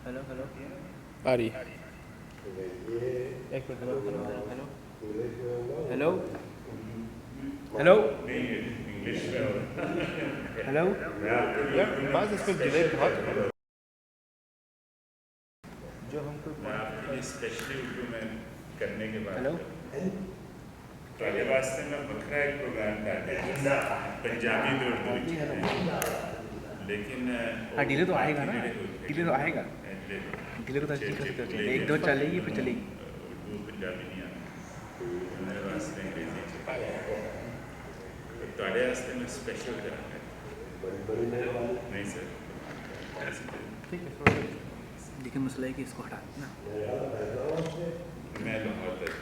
Hello hello आ रही। एक minute hello hello hello hello English में हेलो यार बस इस पर डिले बहुत है जो हमको मैं आपके लिए स्पेशली उर्दू में करने के बाद हेलो ਤੁਹਾਡੇ ਵਾਸਤੇ ਮੈਂ ਵੱਖਰਾ ਇੱਕ ਪ੍ਰੋਗਰਾਮ ਕਰ ਰਿਹਾ पंजाबी तो उर्दू लेकिन हाँ डिले तो आएगा ना डिले तो आएगा डिले को तो अच्छी कर सकते हैं एक दो चलेगी फिर चलेगी उर्दू पंजाबी नहीं आती मेरे वास्ते अंग्रेजी तो ਤੁਹਾਡੇ ਵਾਸਤੇ मैं स्पेशल करूँगा नहीं सर ठीक है थोड़ा लेकिन मसला है कि इसको हटा देना मैं लाहौर तक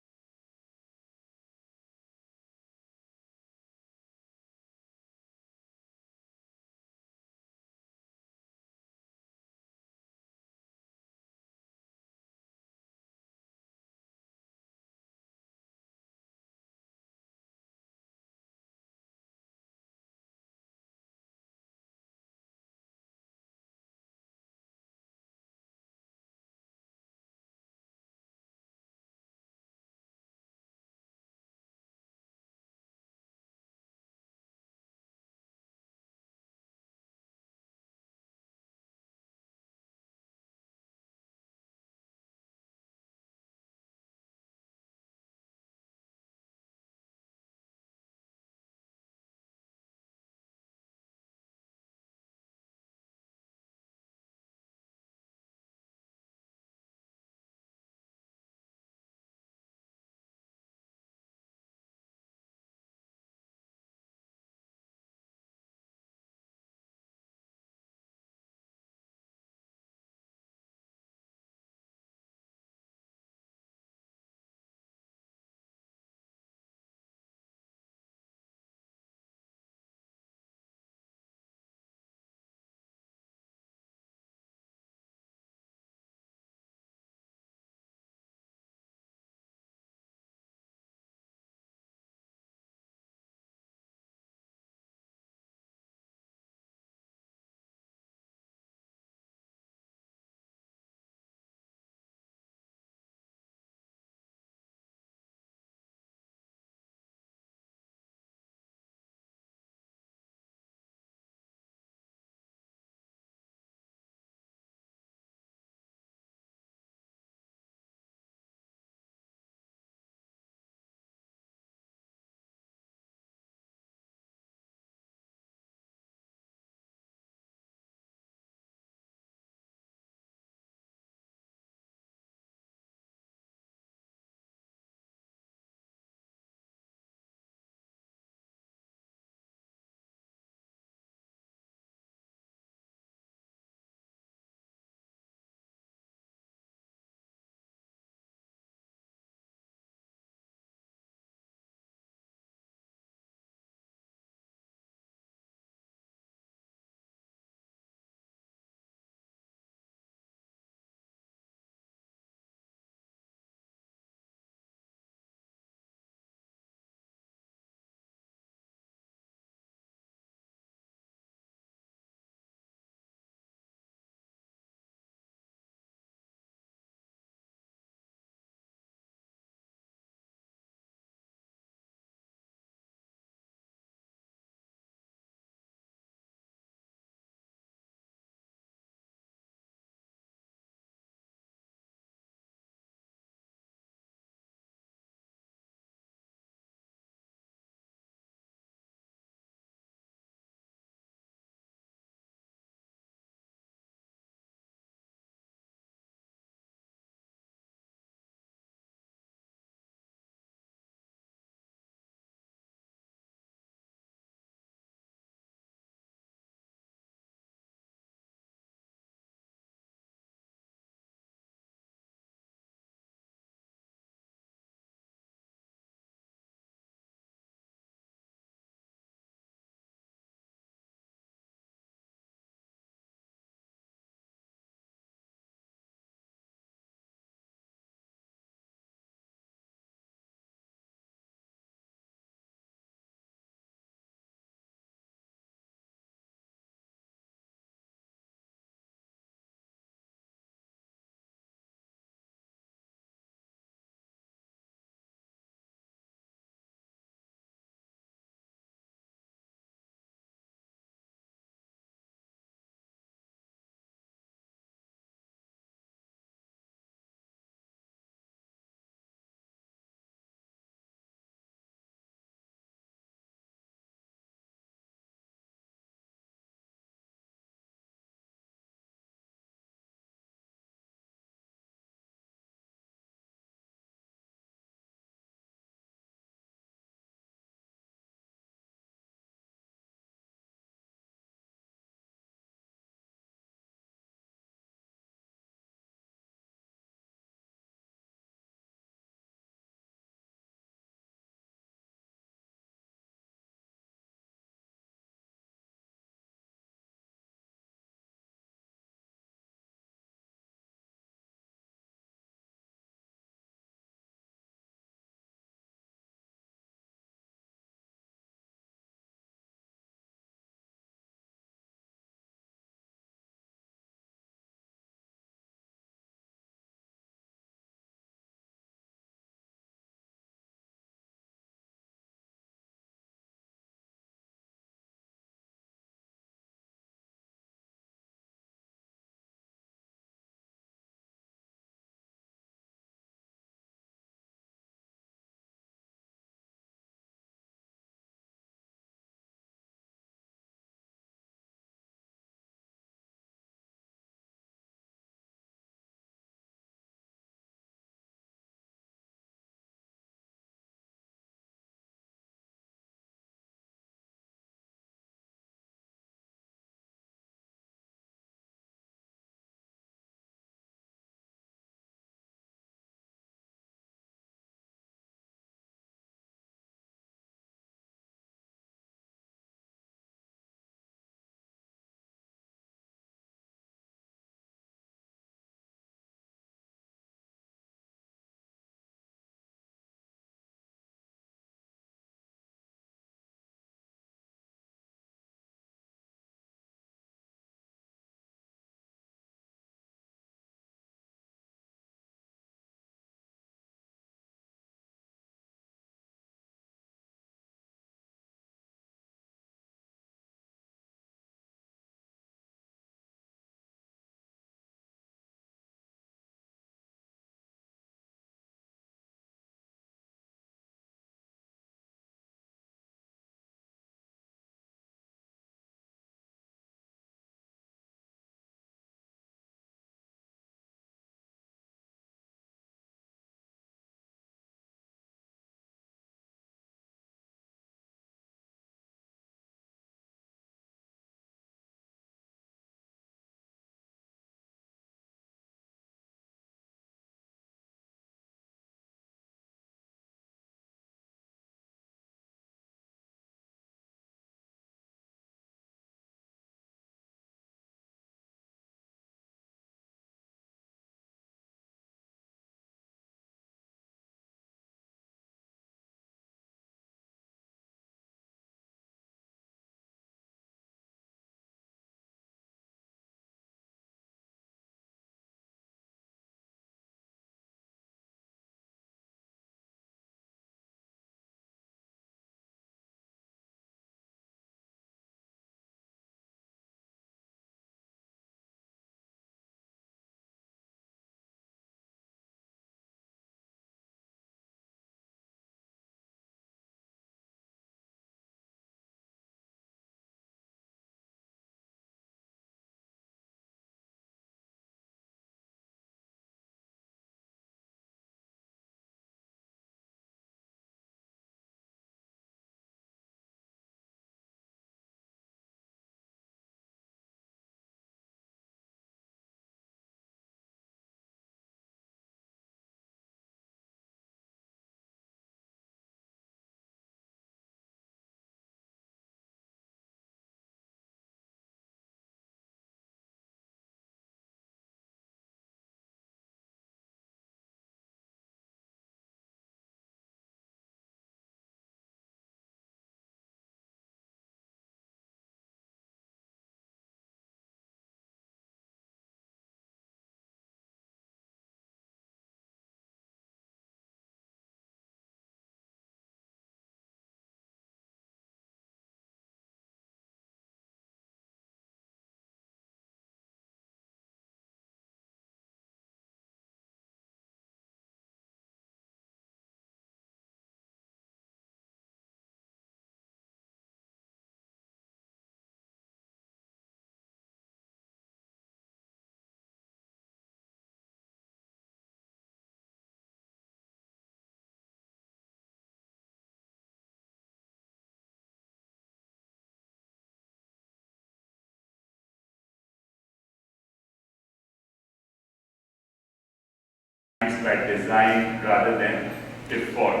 by design rather than default.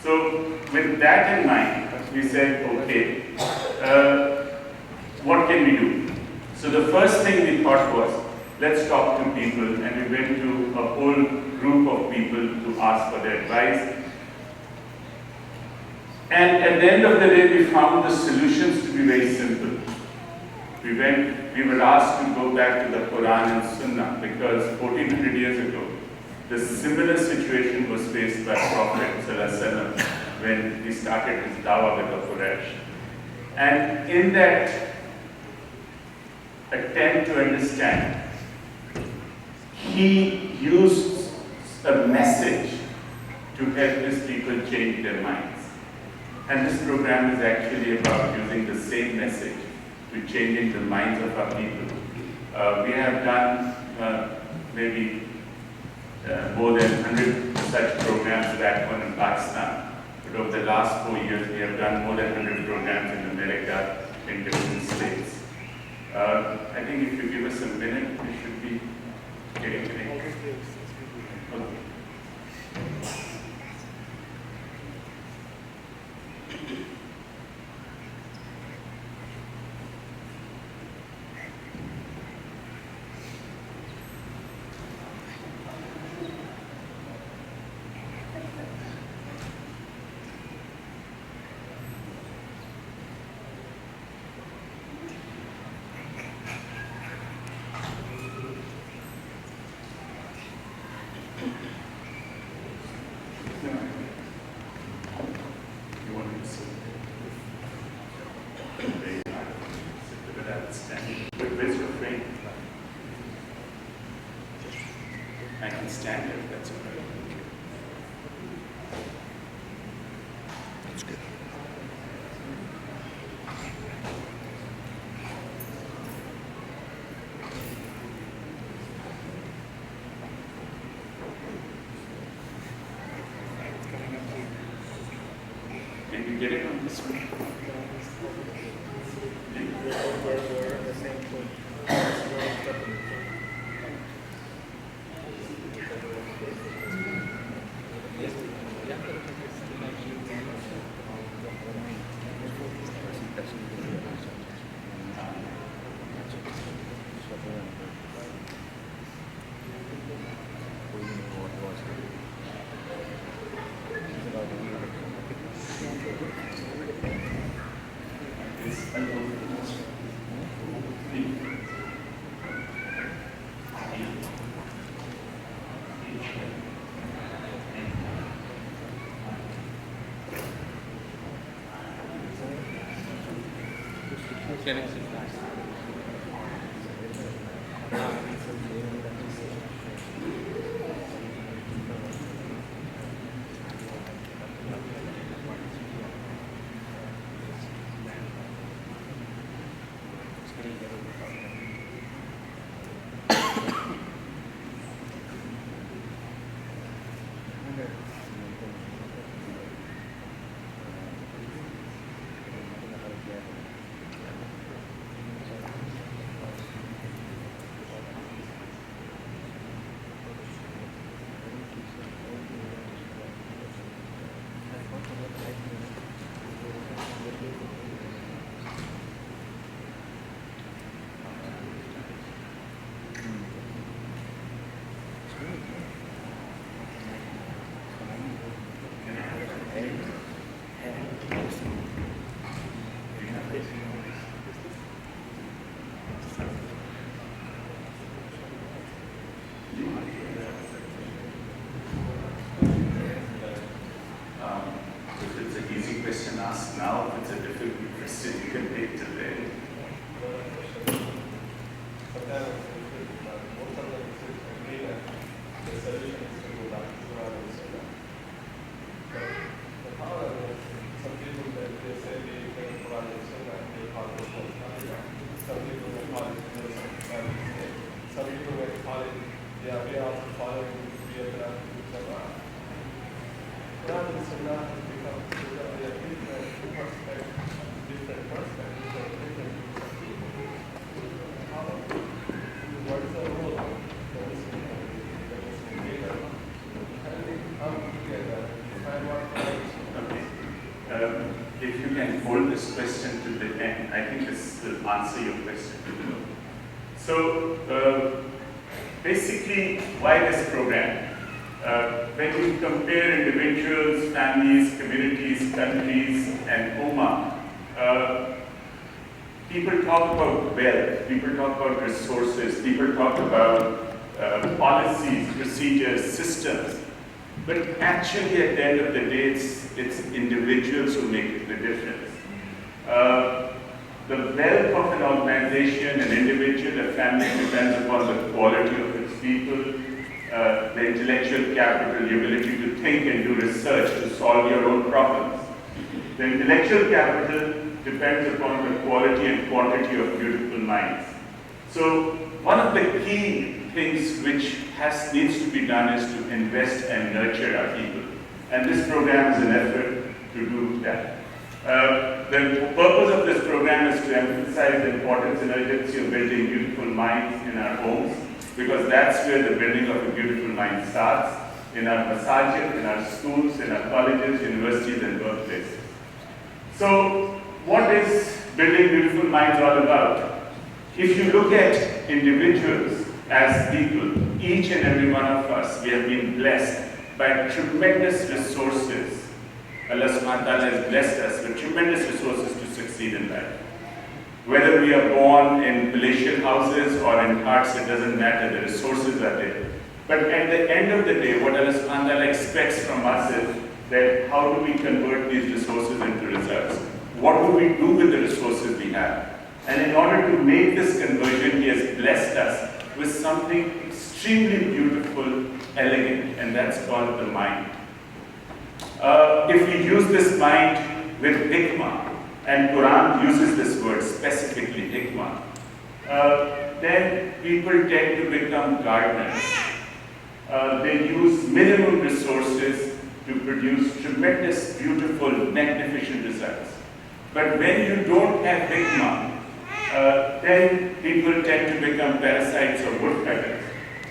So with that in mind, we said, okay, what can we do? So the first thing we thought was, let's talk to people, and we went to a whole group of people to ask for their advice. And at the end of the day, we found the solutions to be very simple. We were asked to go back to the Quran and Sunnah, because 1400 years ago, the similar situation was faced by Prophet ﷺ when he started his dawah with the Quraysh. And in that attempt to understand, he used a message to help his people change their minds. And this program is actually about using the same message to changing the minds of our people. We have done maybe more than 100 such programs back home in Pakistan. But over the last 4 years, we have done more than 100 programs in America in different states. I think if you give us a minute, we should be getting connected. Okay. You want me to sit? Sit without standing. Where's your frame? I can stand if that's okay. That's good. Can you get it on this one? If it's an easy question, ask now. If it's a difficult question, you can wait till then. this question to the end. I think this will answer your question. So, basically, why this program? When you compare individuals, families, communities, countries, and Ummah, people talk about wealth, people talk about resources, people talk about policies, procedures, systems. But actually, at the end of the day, it's individuals who make the difference. The wealth of an organization, an individual, a family depends upon the quality of its people, the intellectual capital, the ability to think and do research to solve your own problems. The intellectual capital depends upon the quality and quantity of beautiful minds. So one of the key things which needs to be done is to invest and nurture our people. And this program is an effort to do that. The purpose of this program is to emphasize the importance and urgency of building beautiful minds in our homes, because that's where the building of a beautiful mind starts, in our masajid, in our schools, in our colleges, universities, and workplaces. So, what is building beautiful minds all about? If you look at individuals as people, each and every one of us, we have been blessed by tremendous resources. Allah subhanahu wa ta'ala has blessed us with tremendous resources to succeed in life. Whether we are born in palatial houses or in huts, it doesn't matter, the resources are there. But at the end of the day, what Allah subhanahu wa ta'ala expects from us is that how do we convert these resources into results? What do we do with the resources we have? And in order to make this conversion, He has blessed us with something extremely beautiful, elegant, and that's called the mind. If we use this mind with hikmah, and Quran uses this word specifically, hikmah, then people tend to become gardeners. They use minimum resources to produce tremendous, beautiful, magnificent results. But when you don't have hikmah, then people tend to become parasites or woodcutters.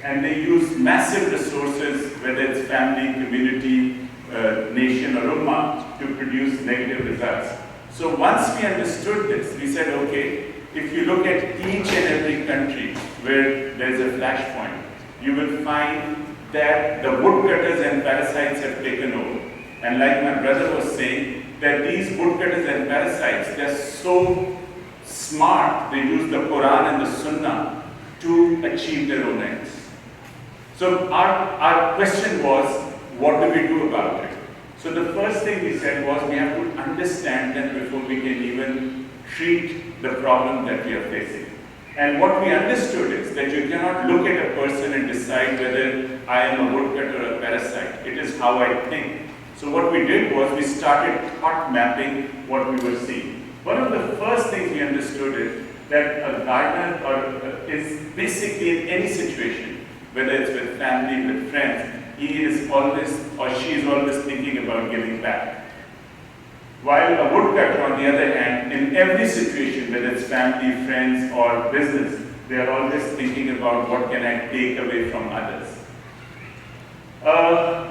And they use massive resources, whether it's family, community, nation, or ummah, to produce negative results. So once we understood this, we said, okay, if you look at each and every country where there's a flashpoint, you will find that the woodcutters and parasites have taken over. And like my brother was saying, that these woodcutters and parasites, they're so smart, they use the Quran and the Sunnah to achieve their own ends. So our question was, what do we do about it? So the first thing we said was we have to understand them before we can even treat the problem that we are facing. And what we understood is that you cannot look at a person and decide whether I am a woodcutter or a parasite. It is how I think. So what we did was we started thought mapping what we were seeing. One of the first things we understood is that a gardener is basically in any situation, whether it's with family, with friends, he is always or she is always thinking about giving back. While a woodcutter, on the other hand, in every situation, whether it's family, friends, or business, they are always thinking about what can I take away from others.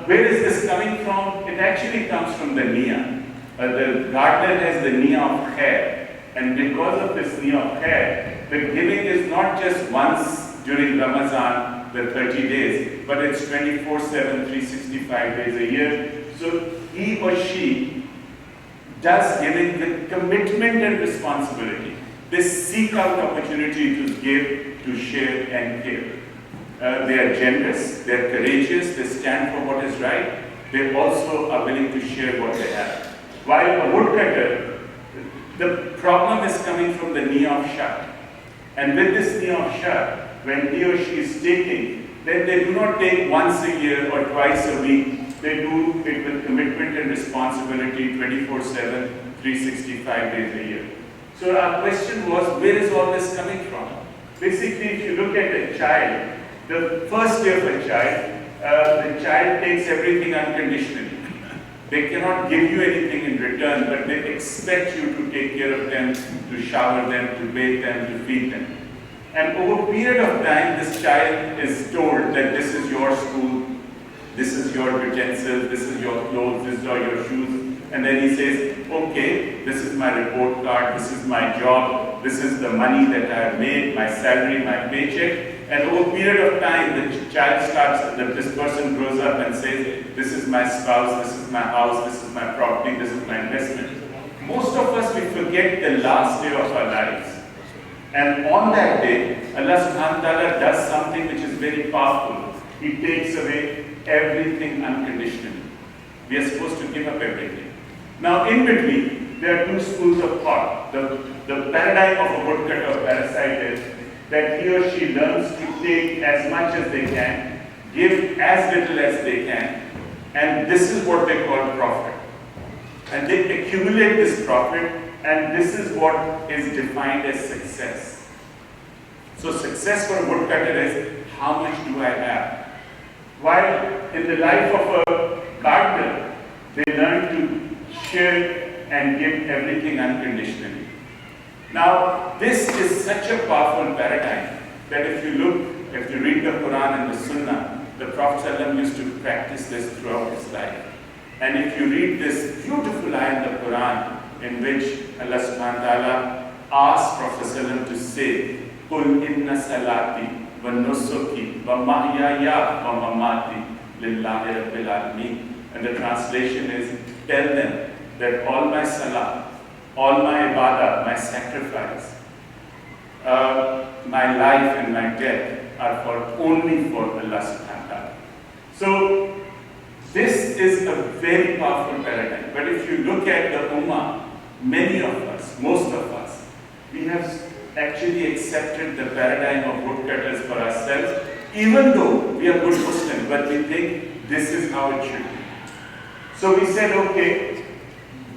Where is this coming from? It actually comes from the Niyyah. The gardener has the Niyyah of khair, and because of this Niyyah of khair, the giving is not just once during Ramadan, the 30 days, but it's 24/7, 365 days a year. So he or she does giving with commitment and responsibility. They seek out opportunity to give, to share, and give. They are generous, they are courageous, they stand for what is right. They also are willing to share what they have. While a woodcutter, the problem is coming from the Niyyah of shar. And with this Niyyah of shar, when he or she is taking, then they do not take once a year or twice a week. They do it with commitment and responsibility 24/7, 365 days a year. So our question was, where is all this coming from? Basically, if you look at a child, the first day of a child, the child takes everything unconditionally. They cannot give you anything in return, but they expect you to take care of them, to shower them, to bathe them, to feed them. And over a period of time, this child is told that this is your school, this is your utensils, this is your clothes, this are your shoes, and then he says, okay, this is my report card, this is my job, this is the money that I have made, my salary, my paycheck. And over a period of time, the child starts, this person grows up and says, this is my spouse, this is my house, this is my property, this is my investment. Most of us, we forget the last day of our lives. And on that day, Allah subhanahu wa ta'ala does something which is very powerful. He takes away everything unconditionally. We are supposed to give up everything. Now, in between, there are two schools of thought. The paradigm of a woodcutter or parasite is that he or she learns to take as much as they can, give as little as they can, and this is what they call profit. And they accumulate this profit, and this is what is defined as success. So success for a woodcutter is, how much do I have? While in the life of a gardener, they learn to share and give everything unconditionally. Now, this is such a powerful paradigm that if you read the Quran and the Sunnah, the Prophet ﷺ used to practice this throughout his life. And if you read this beautiful ayah in the Quran, in which Allah subhanahu wa ta'ala asked Prophet ﷺ to say, قُلْ إِنَّ صَلَاتِي وَنُسُكِي وَمَحْيَايَ وَمَمَاتِي لِلَّهِ رَبِّ الْعَالَمِينَ. And the translation is, tell them that all my salah, all my ibadah, my sacrifice, my life and my death are only for Allah subhanahu wa ta'ala. So, this is a very powerful paradigm. But if you look at the Ummah, many of us, most of us, we have actually accepted the paradigm of woodcutters for ourselves, even though we are good Muslims, but we think this is how it should be. So we said, okay,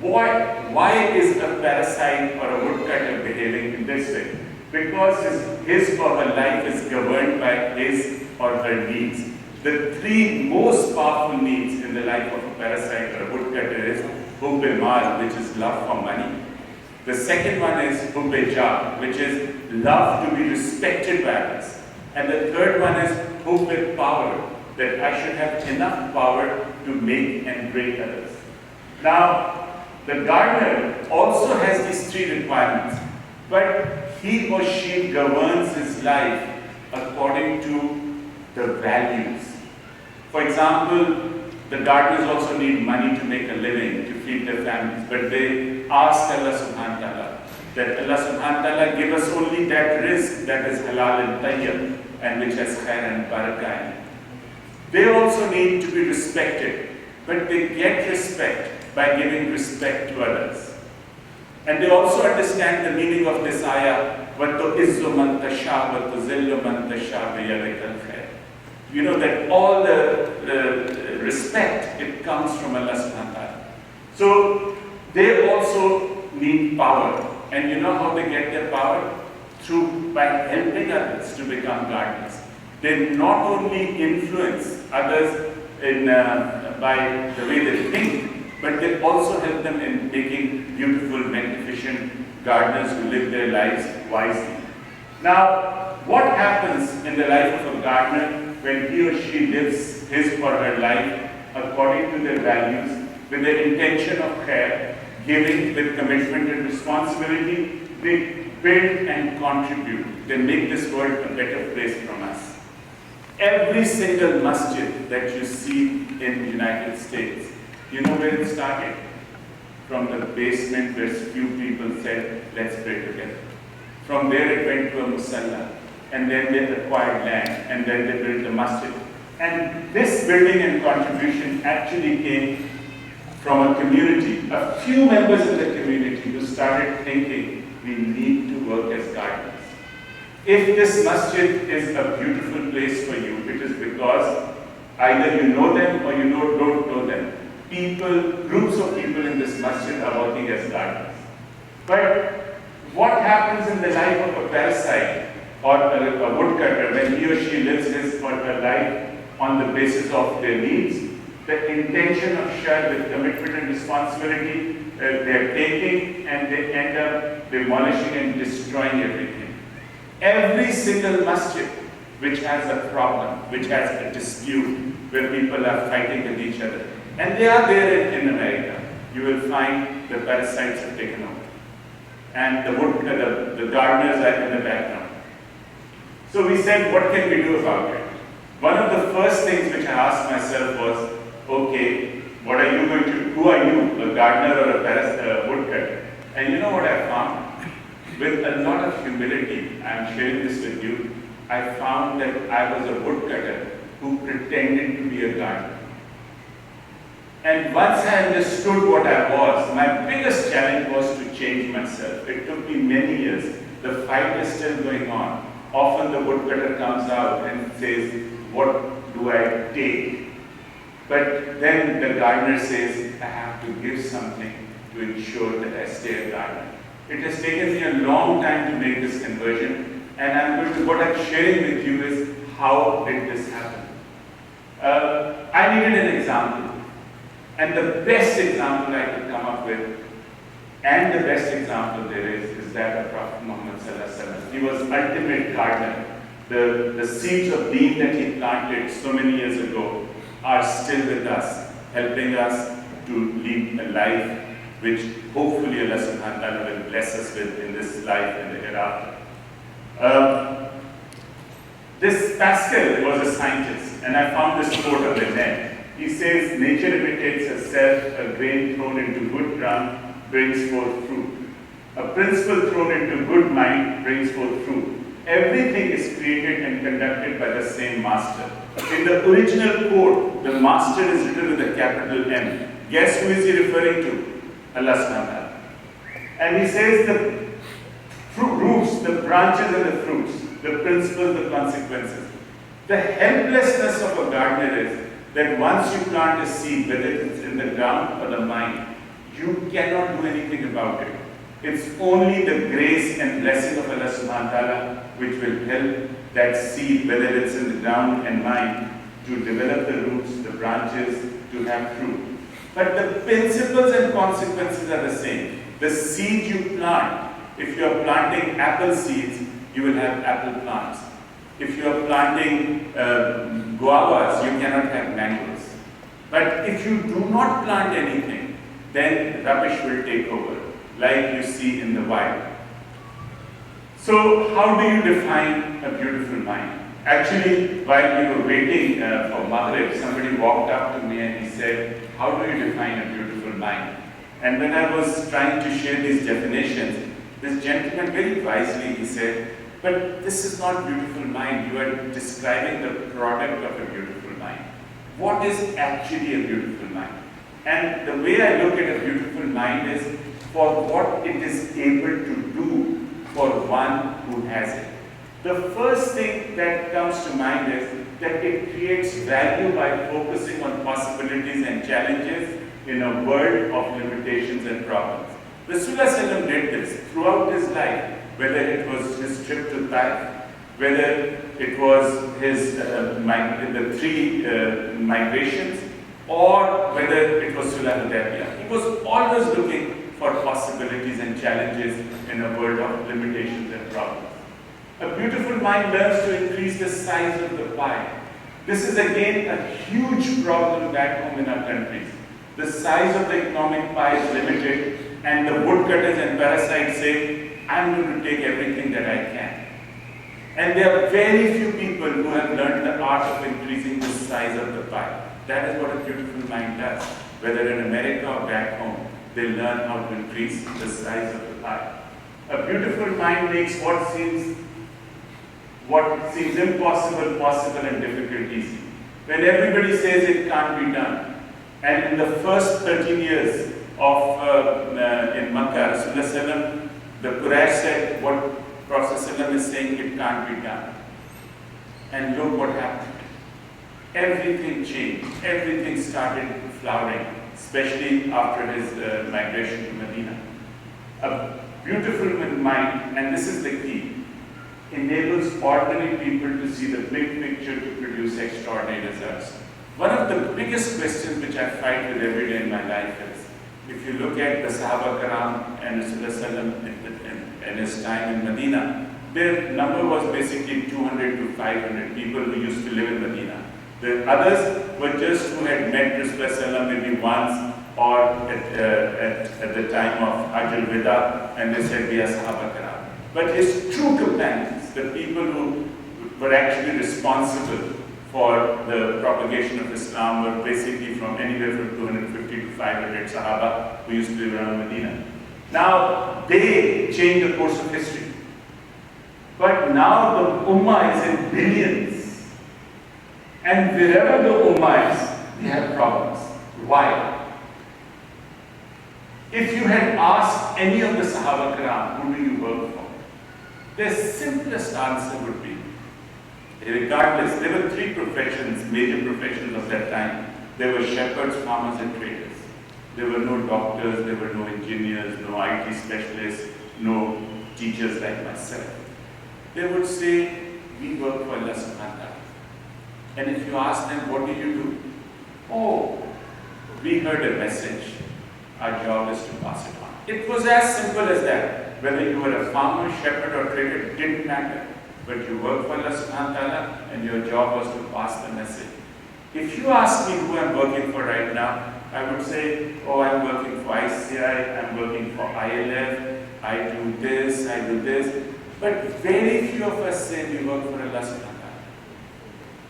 why is a parasite or a woodcutter behaving in this way? Because his or her life is governed by his or her needs. The three most powerful needs in the life of a parasite or a woodcutter is hubb-e-mal, which is love for money. The second one is hubb-e-jah, which is love to be respected by others. And the third one is hubb-e-power, that I should have enough power to make and break others. Now, the gardener also has these three requirements, but he or she governs his life according to the values. For example, the gardeners also need money to make a living, to feed their families, but they ask Allah subhanahu wa ta'ala that Allah subhanahu wa ta'ala give us only that rizq that is halal and tayyib and which has khair and barakah in it. They also need to be respected, but they get respect by giving respect to others. And they also understand the meaning of this ayah, وَتُعِزُّ مَن تَشَاءُ وَتُذِلُّ مَن تَشَاءُ بِيَدِكَ الْخَيْرُ. You know that all the respect, it comes from Allah subhanahu wa ta'ala. So they also need power. And you know how they get their power? By helping others to become gardeners. They not only influence others by the way they think, but they also help them in making beautiful, magnificent gardeners who live their lives wisely. Now, what happens in the life of a gardener when he or she lives his or her life according to their values, with the intention of khair, giving with commitment and responsibility? They build and contribute. They make this world a better place from us. Every single masjid that you see in the United States, you know where it started? From the basement where few people said, let's pray together. From there it went to a musalla, and then they acquired land, and then they built a masjid. And this building and contribution actually came from a community, a few members in the community who started thinking, we need to work as gardeners. If this masjid is a beautiful place for you, it is because either you know them or you don't know them. Groups of people in this masjid are working as gardeners. But what happens in the life of a parasite or a woodcutter when he or she lives his or her life on the basis of their needs? The intention of share with commitment and responsibility, they're taking and they end up demolishing and destroying everything. Every single masjid which has a problem, which has a dispute, where people are fighting with each other, and they are there in America. you will find the parasites have taken over. And the gardeners are in the background. So we said, what can we do about it? One of the first things which I asked myself was, okay, who are you, a gardener or a woodcutter? And you know what I found? With a lot of humility, I am sharing this with you, I found that I was a woodcutter who pretended to be a gardener. And once I understood what I was, my biggest challenge was to change myself. It took me many years. The fight is still going on. Often the woodcutter comes out and says, what do I take? But then the gardener says, I have to give something to ensure that I stay a gardener. It has taken me a long time to make this conversion, and what I'm sharing with you is how did this happen. I needed an example. And the best example I could come up with, and the best example there is that of Prophet Muhammad Sallallahu Alaihi Wasallam. He was ultimate gardener. The seeds of deen that he planted so many years ago are still with us, helping us to lead a life which hopefully Allah Subhanahu wa Ta'ala will bless us with in this life and the hereafter. This Pascal was a scientist, and I found this quote on the net. He says, nature imitates herself, a grain thrown into good ground brings forth fruit. A principle thrown into good mind brings forth fruit. Everything is created and conducted by the same master. In the original quote, the master is written with a capital M. Guess who is he referring to? Allah subhanahu wa ta'ala. And he says the roots, the branches and the fruits, the principles, the consequences. The helplessness of a gardener is that once you plant a seed, whether it's in the ground or the mind, you cannot do anything about it. It's only the grace and blessing of Allah subhanahu wa ta'ala which will help that seed, whether it's in the ground and mind, to develop the roots, the branches, to have fruit. But the principles and consequences are the same. The seed you plant, if you are planting apple seeds, you will have apple plants. If you are planting guavas, you cannot have mangoes. But if you do not plant anything, then rubbish will take over, like you see in the wild. So how do you define a beautiful mind? Actually, while we were waiting for Maghrib, somebody walked up to me and he said, how do you define a beautiful mind? And when I was trying to share these definitions, this gentleman very wisely, he said, but this is not beautiful mind. You are describing the product of a beautiful mind. What is actually a beautiful mind? And the way I look at a beautiful mind is for what it is able to do for one who has it. The first thing that comes to mind is that it creates value by focusing on possibilities and challenges in a world of limitations and problems. Rasulullah did this throughout his life, whether it was his trip to Taif, whether it was his the three migrations, or whether it was Sulh Hudaybiyah. He was always looking for possibilities and challenges in a world of limitations and problems. A beautiful mind learns to increase the size of the pie. This is again a huge problem back home in our countries. The size of the economic pie is limited, and the woodcutters and parasites say, I'm going to take everything that I can. And there are very few people who have learned the art of increasing the size of the pie. That is what a beautiful mind does. Whether in America or back home, they learn how to increase the size of the pie. A beautiful mind makes what seems impossible possible and difficult easy. When everybody says it can't be done, and in the first 13 years of in Makkah, Rasulullah, the Quraysh said what Prophet is saying, it can't be done. And look what happened. Everything changed. Everything started flowering, especially after his migration to Medina. A beautiful mind, and this is the key, enables ordinary people to see the big picture to produce extraordinary results. One of the biggest questions which I fight with every day in my life is, if you look at the Sahaba Karam and Rasulullah in his time in Medina, their number was basically 200 to 500 people who used to live in Medina. The others were just who had met Rasulullah maybe once or at the time of Hajjul Wida, and they said we are Sahaba Kiram. But his true companions, the people who were actually responsible for the propagation of Islam, were basically from anywhere from 250 to 500 Sahaba who used to live around Medina. Now, they changed the course of history. But now the Ummah is in billions. And wherever the Ummah is, they have problems. Why? If you had asked any of the Sahaba Kiram, who do you work for? The simplest answer would be, regardless, there were three professions, major professions of that time. There were shepherds, farmers, and traders. There were no doctors, there were no engineers, no IT specialists, no teachers like myself. They would say, we work for Allah subhanahu wa ta'ala. And if you ask them, what do you do? Oh, we heard a message. Our job is to pass it on. It was as simple as that. Whether you were a farmer, shepherd, or trader, it didn't matter. But you worked for Allah subhanahu wa ta'ala, and your job was to pass the message. If you ask me who I'm working for right now, I would say, oh, I'm working for ICI, I'm working for ILF, I do this, I do this. But very few of us say we work for Allah subhanahu wa ta'ala.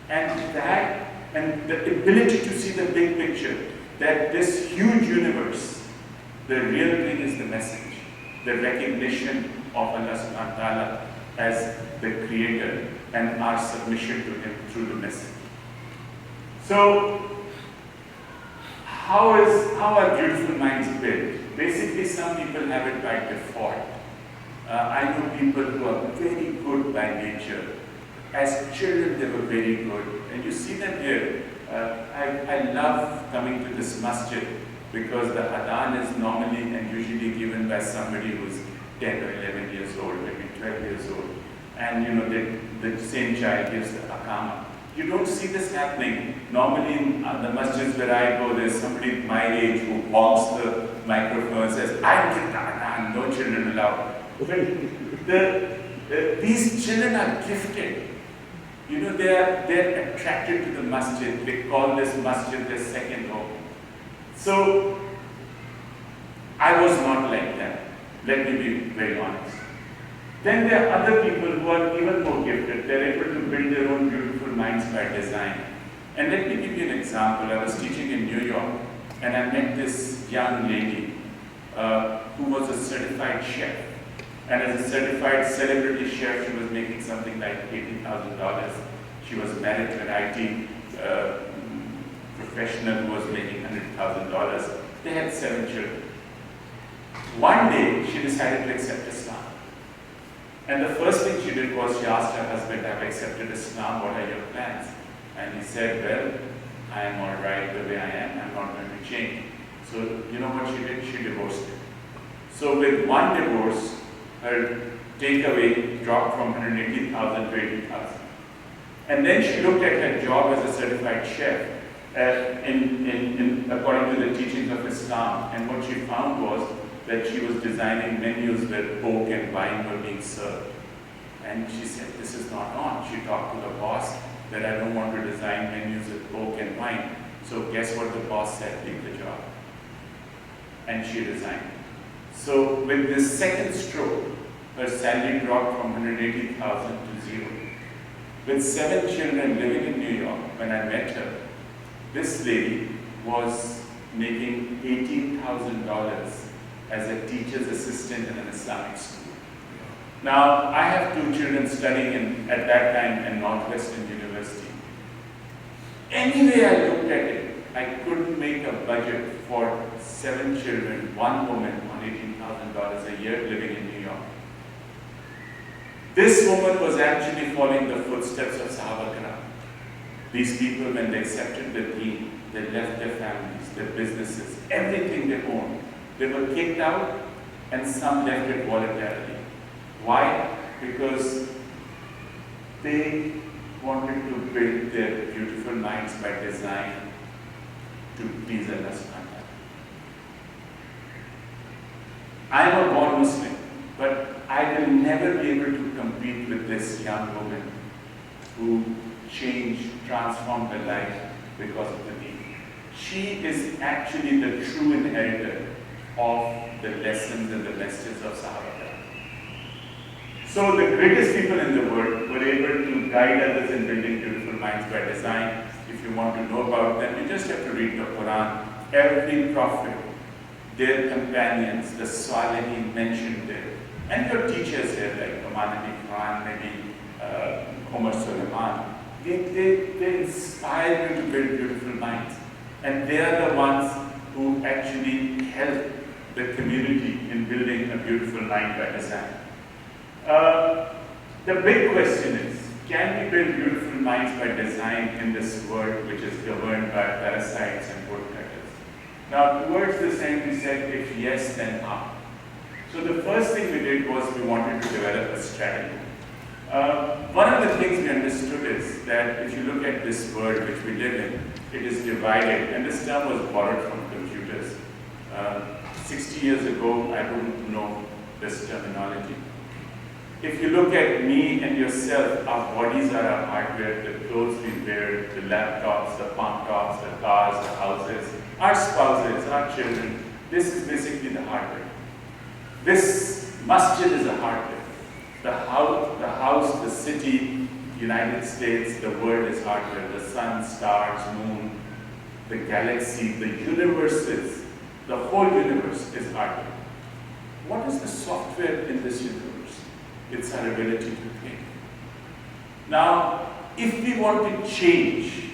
And that, and the ability to see the big picture, that this huge universe, the real thing is the message, the recognition of Allah subhanahu wa ta'ala as the creator and our submission to him through the message. So, how are beautiful minds built? Basically, some people have it by default. I know people who are very good by nature. As children, they were very good. And you see them here. I love coming to this masjid because the adhan is normally and usually given by somebody who's 10 or 11 years old, maybe 12 years old. And you know, the same child gives the aqama. You don't see this happening. Normally in the masjids where I go, there's somebody my age who honks the microphone and says, I'm giving the adhan, no children allowed. These children are gifted. You know, they're attracted to the masjid. They call this masjid their second home. So, I was not like that. Let me be very honest. Then there are other people who are even more gifted. They're able to build their own beautiful minds by design. And let me give you an example. I was teaching in New York, and I met this young lady who was a certified chef. And as a certified celebrity chef, she was making something like $80,000. She was married to an IT professional who was making $100,000. They had 7 children. One day, she decided to accept Islam. And the first thing she did was she asked her husband, I've accepted Islam, what are your plans? And he said, well, I am all right the way I am, I'm not going to change. So, you know what she did? She divorced him. So with one divorce, her takeaway dropped from 180,000 to 80,000. And then she looked at her job as a certified chef according to the teachings of Islam. And what she found was that she was designing menus where Coke and wine were being served. And she said, this is not on. She talked to the boss that I don't want to design menus with Coke and wine. So guess what the boss said? Leave the job. And she resigned. So with this second stroke, her salary dropped from 180,000 to 0. With 7 children living in New York, when I met her, this lady was making $18,000 as a teacher's assistant in an Islamic school. Now, I have 2 children studying at that time in Northwestern University. Anyway I looked at it, I couldn't make a budget for 7 children, 1 woman on $18,000 a year living in New York. This woman was actually following the footsteps of Sahaba Kiram. These people, when they accepted the deen, they left their families, their businesses, everything they owned. They were kicked out, and some left it voluntarily. Why? Because they wanted to build their beautiful minds by design to please Allah subhanahu wa ta'ala. I am a born Muslim, but I will never be able to compete with this young woman who changed, transformed her life because of the deen. She is actually the true inheritor of the lessons and the messages of Sahaba. So the greatest people in the world were able to guide others in building beautiful minds by design. If you want to know about them, you just have to read the Quran. Every prophet, their companions, the Salihin mentioned there. And your teachers here, like Imam Ali Khan, maybe Omar Suleiman, they inspire you to build beautiful minds. And they are the ones who actually help the community in building a beautiful mind by design. The big question is, can we build beautiful minds by design in this world which is governed by parasites and woodcutters? Now, towards this end, we said, if yes, then how? So the first thing we did was we wanted to develop a strategy. One of the things we understood is that if you look at this world which we live in, it is divided, and this term was borrowed from computers. 60 years ago, I wouldn't know this terminology. If you look at me and yourself, our bodies are our hardware, the clothes we wear, the laptops, the palm tops, the cars, the houses, our spouses, our children. This is basically the hardware. This masjid is a hardware. The house, the city, United States, the world is hardware. The sun, stars, moon, the galaxy, the universes, the whole universe is hardware. What is the software in this universe? It's our ability to think. Now, if we want to change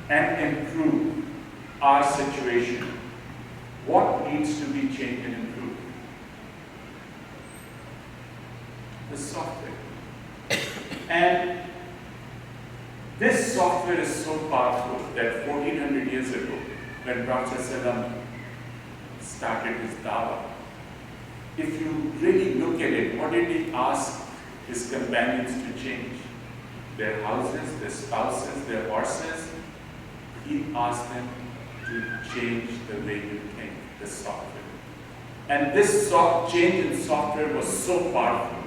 and improve our situation, what needs to be changed and improved? The software. And this software is so powerful that 1400 years ago, when Prophet ﷺ started his dawah, if you really look at it, what did he ask his companions to change? Their houses, their spouses, their horses. He asked them to change the way you think, the software. And this change in software was so powerful,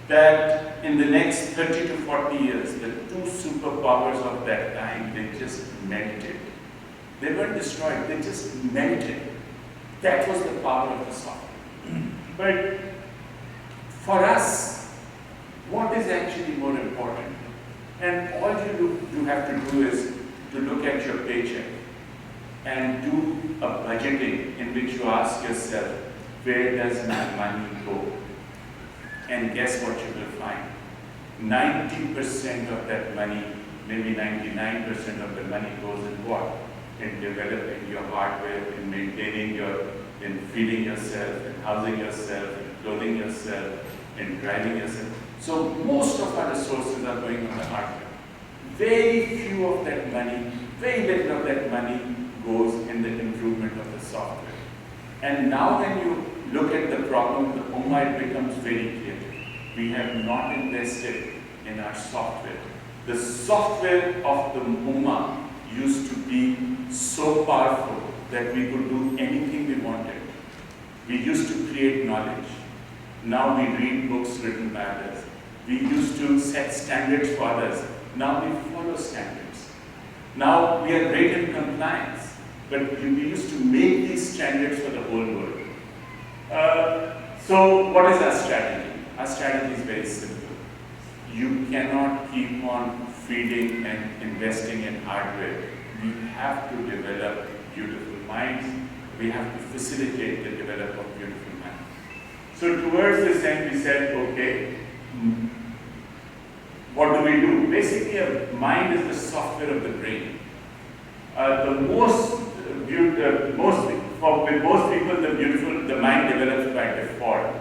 that in the next 30 to 40 years, the two superpowers of that time, they just melted. They weren't destroyed, they just melted. That was the power of the software. But for us, what is actually more important? And all you have to do is to look at your paycheck and do a budgeting in which you ask yourself, where does my money go? And guess what you will find? 90% of that money, maybe 99% of the money goes in what? In developing your hardware, in maintaining in feeding yourself, in housing yourself, in clothing yourself, in driving yourself. So most of our resources are going on the hardware. Very few of that money, very little of that money goes in the improvement of the software. And now when you look at the problem, the Ummah, it becomes very clear. We have not invested in our software. The software of the Ummah used to be so powerful that we could do anything we wanted. We used to create knowledge. Now we read books written by others. We used to set standards for others. Now we follow standards. Now we are great in compliance, but we used to make these standards for the whole world. So what is our strategy? Our strategy is very simple. You cannot keep on feeding and investing in hardware. We have to develop beautiful minds. We have to facilitate the development of beautiful minds. So towards this end, we said, okay, what do we do? Basically, a mind is the software of the brain. With most people, the mind develops by default.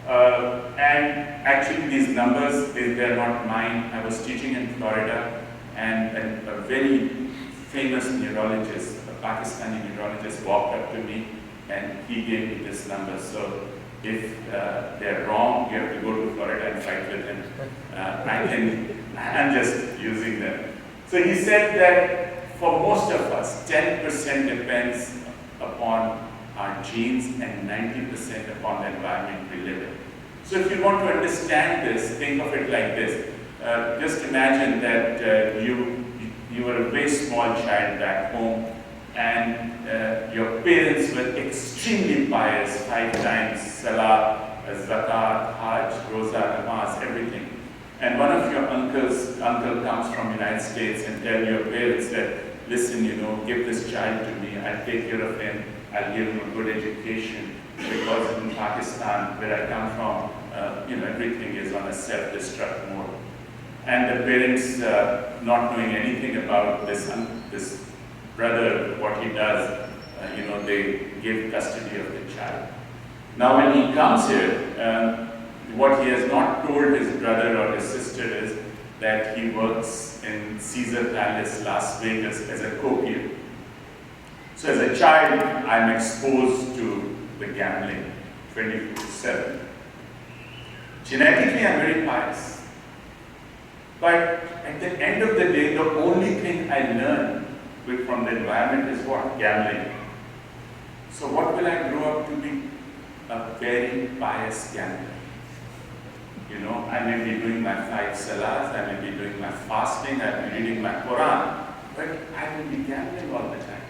And actually, these numbers, they are not mine. I was teaching in Florida, and a very famous neurologist, a Pakistani neurologist, walked up to me and he gave me this number. So if they're wrong, you have to go to Florida and fight with them. I'm just using them. So he said that for most of us, 10% depends upon our genes and 90% upon the environment we live in. So if you want to understand this, think of it like this. Just imagine that you were a very small child back home, and your parents were extremely pious, 5 times Salah, Zakat, Hajj, Roza, Namaz, everything. And one of your uncle comes from the United States and tell your parents that, listen, give this child to me, I'll take care of him, I'll give him a good education, because in Pakistan, where I come from, everything is on a self-destruct mode. And the parents, not knowing anything about this brother, what he does, they give custody of the child. Now when he comes here, what he has not told his brother or his sister is that he works in Caesar Palace, Las Vegas as a copier. So as a child, I'm exposed to the gambling 24/7. Genetically, I'm very pious. But at the end of the day, the only thing I learn from the environment is what? Gambling. So what will I grow up to be? A very pious gambler. I may be doing my 5 salahs, I may be doing my fasting, I may be reading my Quran, but I will be gambling all the time.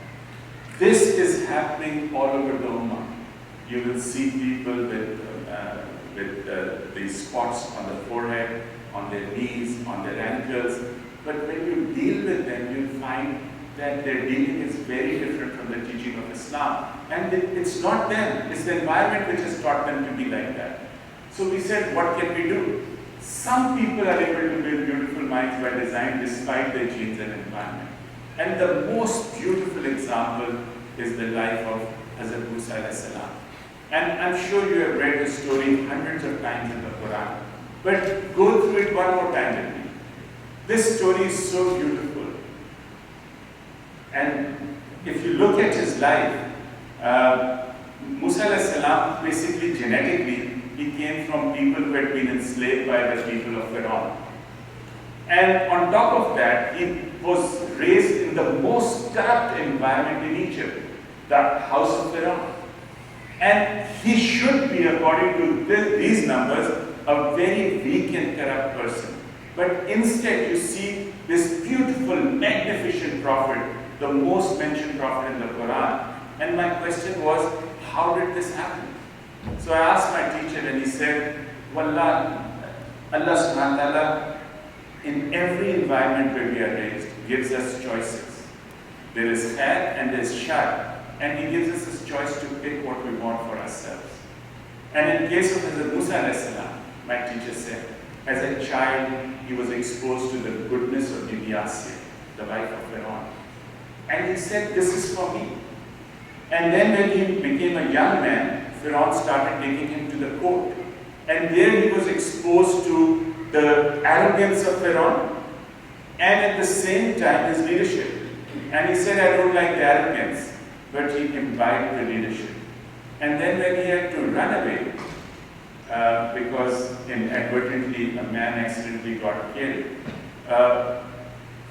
This is happening all over the Ummah. You will see people with these spots on the forehead, on their knees, on their ankles, but when you deal with them, you'll find that their dealing is very different from the teaching of Islam. And it's not them, it's the environment which has taught them to be like that. So we said, what can we do? Some people are able to build beautiful minds by design despite their genes and environment. And the most beautiful example is the life of Hazrat Musa alayhi salam. And I'm sure you have read the story hundreds of times in the Quran. But go through it one more time with me. This story is so beautiful. And if you look at his life, Musa alayhi salam, basically genetically, he came from people who had been enslaved by the people of Pharaoh. And on top of that, he was raised in the most corrupt environment in Egypt, the house of Pharaoh. And he should be, according to these numbers, a very weak and corrupt person. But instead, you see this beautiful, magnificent prophet, the most mentioned prophet in the Quran. And my question was, how did this happen? So I asked my teacher and he said, Wallah, Allah subhanahu wa ta'ala, in every environment where we are raised, gives us choices. There is khair and there is shar. And he gives us this choice to pick what we want for ourselves. And in case of Hazrat Musa alayhi salam, my teacher said, as a child, he was exposed to the goodness of Bibi Asya, the wife of Pharaoh. And he said, this is for me. And then when he became a young man, Pharaoh started taking him to the court. And there he was exposed to the arrogance of Pharaoh and at the same time his leadership. And he said, I don't like the arrogance, but he imbibed the leadership. And then when he had to run away, because inadvertently a man accidentally got killed,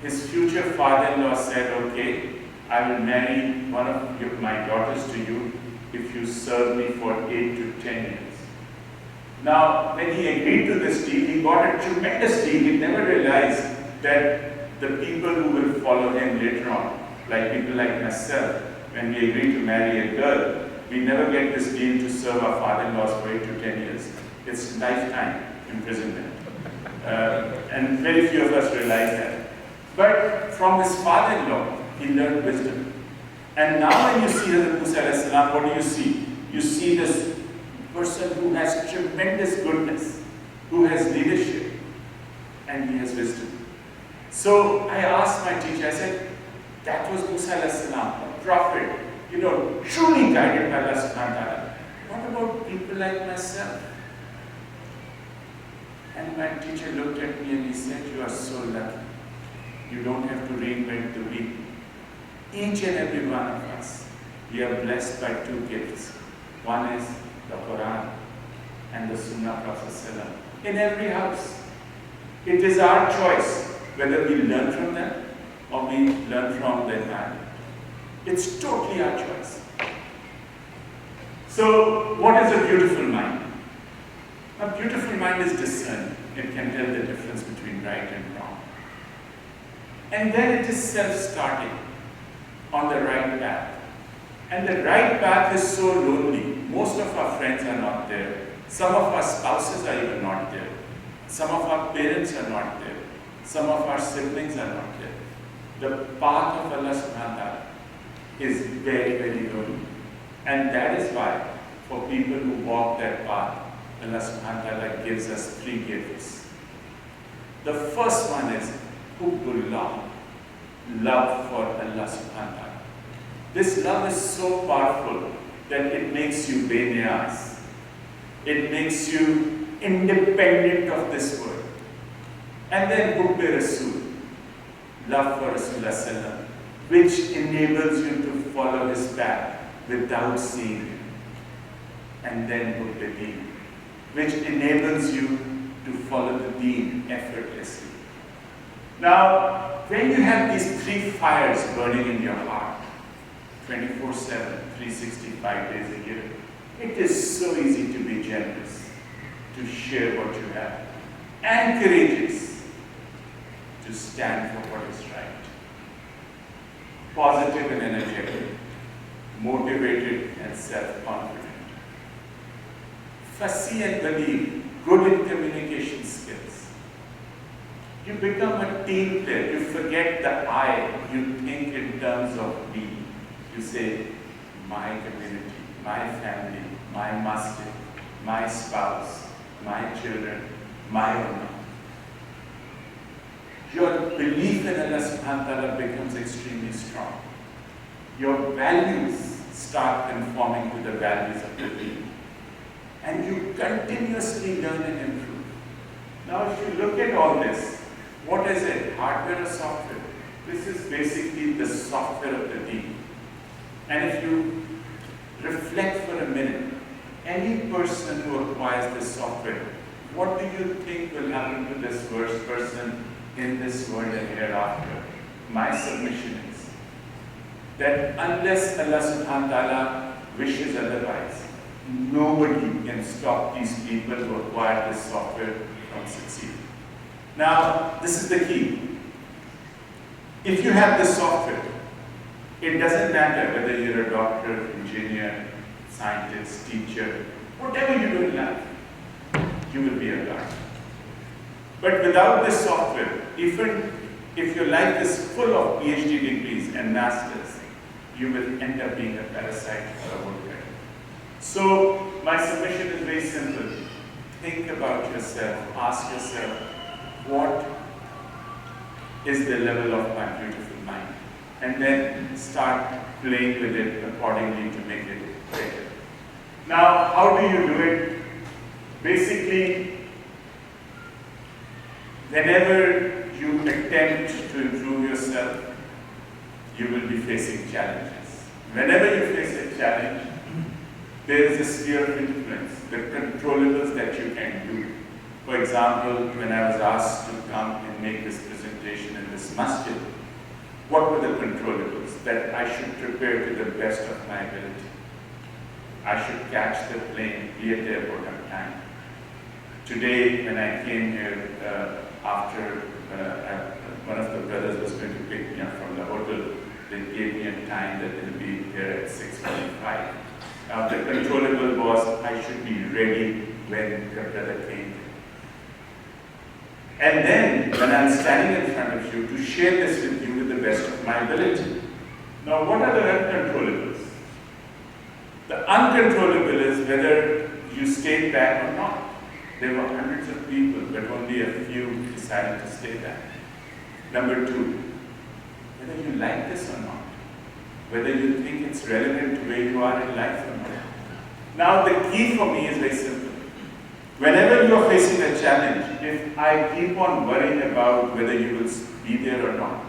his future father-in-law said, okay, I will marry one of my daughters to you if you serve me for 8 to 10 years. Now, when he agreed to this deal, he got a tremendous deal. He never realized that the people who will follow him later on, like people like myself, when we agree to marry a girl, we never get this deal to serve our father-in-laws for 8 to 10 years. It's lifetime imprisonment. And very few of us realize that. But from his father-in-law, he learned wisdom. And now when you see Hazrat Musa alayhi salam, what do you see? You see this person who has tremendous goodness, who has leadership, and he has wisdom. So I asked my teacher, I said, that was Musa alayhi salam, a prophet, truly guided by Allah subhanahu wa ta'ala. What about people like myself? And my teacher looked at me and he said, you are so lucky. You don't have to reinvent the wheel. Each and every one of us, we are blessed by 2 gifts. One is the Quran and the Sunnah of Prophet ﷺ. In every house. It is our choice whether we learn from them or we learn from the environment. It's totally our choice. So, what is a beautiful mind? A beautiful mind is discerned. It can tell the difference between right and wrong. And then it is self-starting on the right path. And the right path is so lonely. Most of our friends are not there. Some of our spouses are even not there. Some of our parents are not there. Some of our siblings are not there. The path of Allah subhanahu wa ta'ala is very, very lonely. And that is why, for people who walk that path, Allah subhanahu wa ta'ala gives us 3 gifts. The first one is Hubbullah, love for Allah subhanahu wa ta'ala. This love is so powerful that it makes you beniyaz. It makes you independent of this world. And then Hubbi Rasul, love for Rasulullah sallam, which enables you to follow his path without seeing him. And then Hubbi Deen, which enables you to follow the Deen effortlessly. Now, when you have these 3 fires burning in your heart, 24/7, 365 days a year, it is so easy to be generous, to share what you have, and courageous to stand for what is right. Positive and energetic, motivated and self-confident. Fasih and Bali, good in communication skills. You become a team player. You forget the I. You think in terms of me. You say, my community, my family, my masjid, my spouse, my children, my ummah. Your belief in Allah subhanahu wa ta'ala becomes extremely strong. Your values start conforming to the values of the deen. And you continuously learn and improve. Now if you look at all this, what is it? Hardware or software? This is basically the software of the deen. And if you reflect for a minute, any person who acquires this software, what do you think will happen to this first person in this world and hereafter? My submission is that unless Allah subhanahu wa ta'ala wishes otherwise, nobody can stop these people who acquire this software from succeeding. Now, this is the key. If you have this software, it doesn't matter whether you're a doctor, engineer, scientist, teacher, whatever you do in life, you will be a guide. But without this software, even if your life is full of PhD degrees and masters, you will end up being a parasite or a woodcut. So my submission is very simple. Think about yourself, ask yourself, what is the level of my beautiful mind? And then start playing with it accordingly to make it better. Now, how do you do it? Basically, whenever you attempt to improve yourself, you will be facing challenges. Whenever you face a challenge, there is a sphere of influence, the controllables that you can do. For example, when I was asked to come and make this presentation in this masjid, what were the controllables? That I should prepare to the best of my ability. I should catch the plane, be at the airport on time. Today, when I came here after one of the brothers was going to pick me up from the hotel, they gave me a time that they'll be here at 6:45. Now the controllable was I should be ready when the brother came. And then, when I'm standing in front of you, to share this with you with the best of my ability. Now, what are the uncontrollables? The uncontrollable is whether you stayed back or not. There were hundreds of people, but only a few decided to stay back. Number 2, whether you like this or not. Whether you think it's relevant to where you are in life or not. Now, the key for me is very simple. Whenever you are facing a challenge, if I keep on worrying about whether you will be there or not,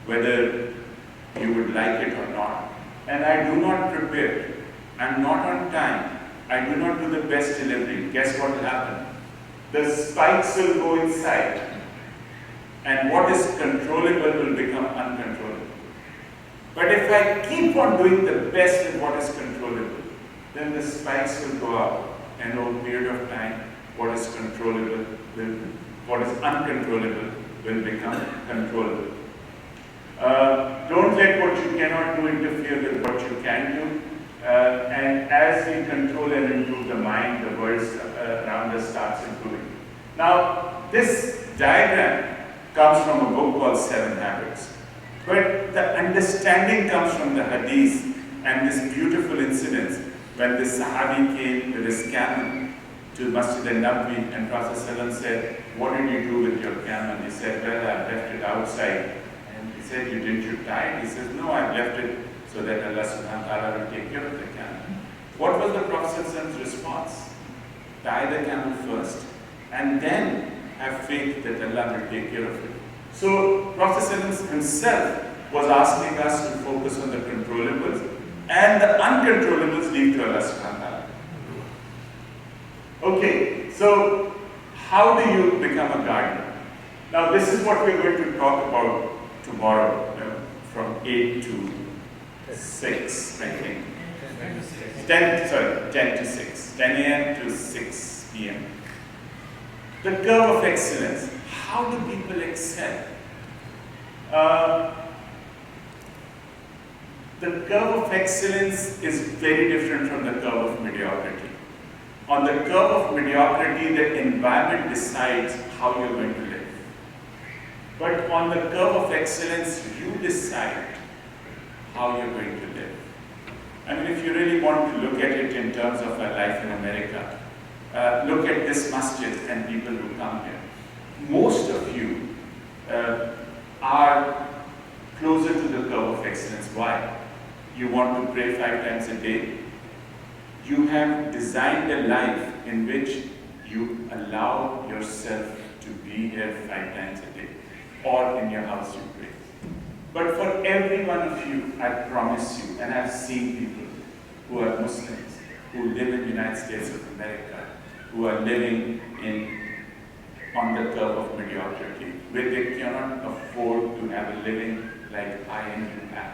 whether you would like it or not, and I do not prepare, I'm not on time, I do not do the best delivery, guess what will happen? The spikes will go inside, and what is controllable will become uncontrollable. But if I keep on doing the best in what is controllable, then the spikes will go up. And over a period of time, what is uncontrollable will become controllable. Don't let what you cannot do interfere with what you can do. And as we control and improve the mind, the world around us starts improving. Now, this diagram comes from a book called 7 Habits. But the understanding comes from the hadith and this beautiful incident when this Sahabi came with his camel to Masjid al-Nabawi, and Prophet ﷺ said, "What did you do with your camel?" He said, "Well, I left it outside." And he said, "You tie it?" He says, "No, I left it so that Allah subhanahu wa ta'ala will take care of the camel." What was the Prophet ﷺ's response? Tie the camel first and then have faith that Allah will take care of it. So Prophet ﷺ himself was asking us to focus on the controllables, and the uncontrollables leave to Allah subhanahu wa ta'ala. Okay, so how do you become a gardener? Now this is what we're going to talk about tomorrow, from 8 to 6, I think. 10 to 6. 10 a.m. to 6 p.m. The curve of excellence. How do people excel? The curve of excellence is very different from the curve of mediocrity. On the curve of mediocrity, the environment decides how you're going to live. But on the curve of excellence, you decide how you're going to live. I mean, if you really want to look at it in terms of a life in America, look at this masjid and people who come here. Most of you are closer to the curve of excellence. Why? You want to pray 5 times a day. You have designed a life in which you allow yourself to be here 5 times a day, or in your house you pray. But for every one of you, I promise you, and I've seen people who are Muslims, who live in the United States of America, who are living on the curve of mediocrity, where they cannot afford to have a living like I and you have.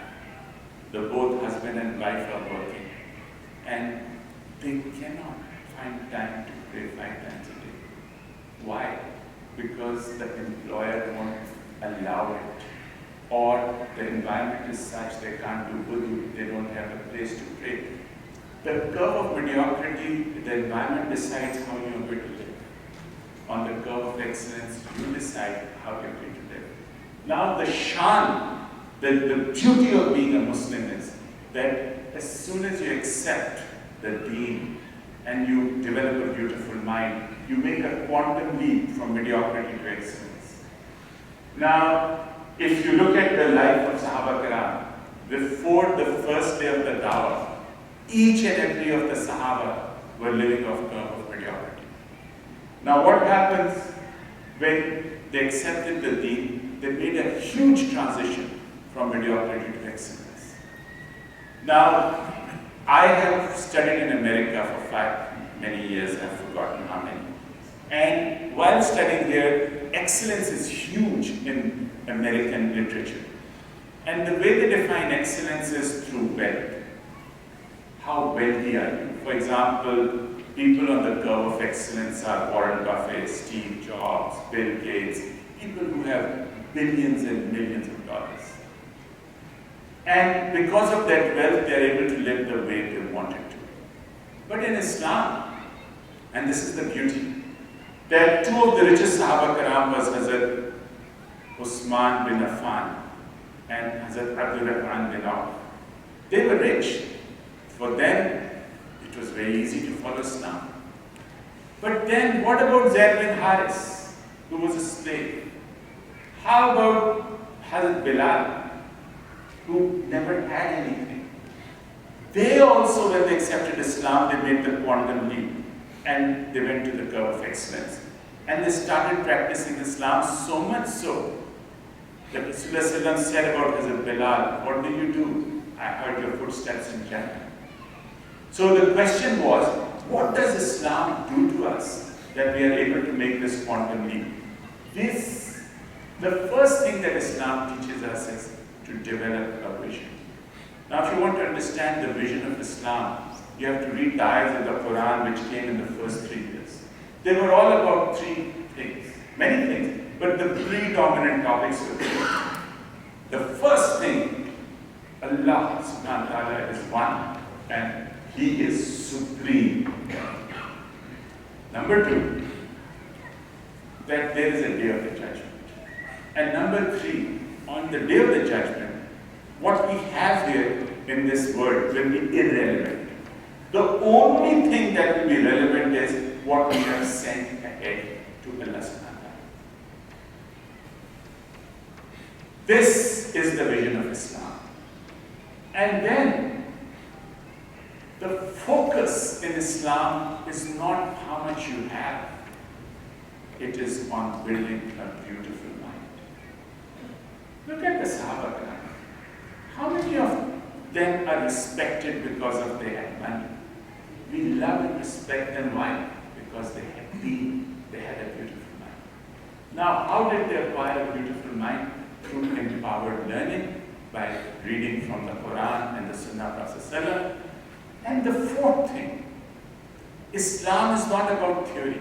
The both husband and wife are working, and they cannot find time to pray 5 times a day. Why? Because the employer won't allow it, or the environment is such they can't do wudu, they don't have a place to pray. The curve of mediocrity, the environment decides how you are going to live. On the curve of excellence, you decide how you're going to live. Now the shan, the beauty of being a Muslim is that as soon as you accept the deen and you develop a beautiful mind, you make a quantum leap from mediocrity to excellence. Now, if you look at the life of Sahaba Kiram, before the first day of the Dawah, each and every of the Sahaba were living off curve of mediocrity. Now what happens when they accepted the deen? They made a huge transition from mediocrity to excellence. Now, I have studied in America for many years, I've forgotten how many. And while studying there, excellence is huge in American literature. And the way they define excellence is through wealth. How wealthy are you? For example, people on the curve of excellence are Warren Buffett, Steve Jobs, Bill Gates, people who have billions and millions of dollars. And because of that wealth, they are able to live the way they wanted to. But in Islam, and this is the beauty, that 2 of the richest Sahaba Kiram was Hazrat Usman bin Affan and Hazrat Abdul Rahman bin Auf. They were rich. For them, it was very easy to follow Islam. But then, what about Zayd bin Haris, who was a slave? How about Hazrat Bilal, who never had anything? They also, when they accepted Islam, they made the quantum leap and they went to the curve of excellence. And they started practicing Islam so much so that Rasulullah said about Hazrat Bilal, "What do you do? I heard your footsteps in Jannah." So the question was, what does Islam do to us that we are able to make this quantum leap? The first thing that Islam teaches us is to develop a vision. Now, if you want to understand the vision of Islam, you have to read the ayahs of the Quran which came in the first 3 years. They were all about 3 things, many things, but the predominant topics were 3. The first thing, Allah subhanahu wa ta'ala is one and He is supreme. Number two, that there is a day of the judgment. And number three, on the day of the judgment, what we have here in this world will be irrelevant. The only thing that will be relevant is what we have sent ahead to Allah subhanahu wa ta'ala. This is the vision of Islam. And then, the focus in Islam is not how much you have, it is on building a beautiful mind. Look at the Sahaba Kiram. How many of them are respected because of they had money? We love and respect them. Why? Because they had deen, they had a beautiful mind. Now, how did they acquire a beautiful mind? Through empowered learning, by reading from the Quran and the Sunnah of Prophet. And the fourth thing, Islam is not about theory.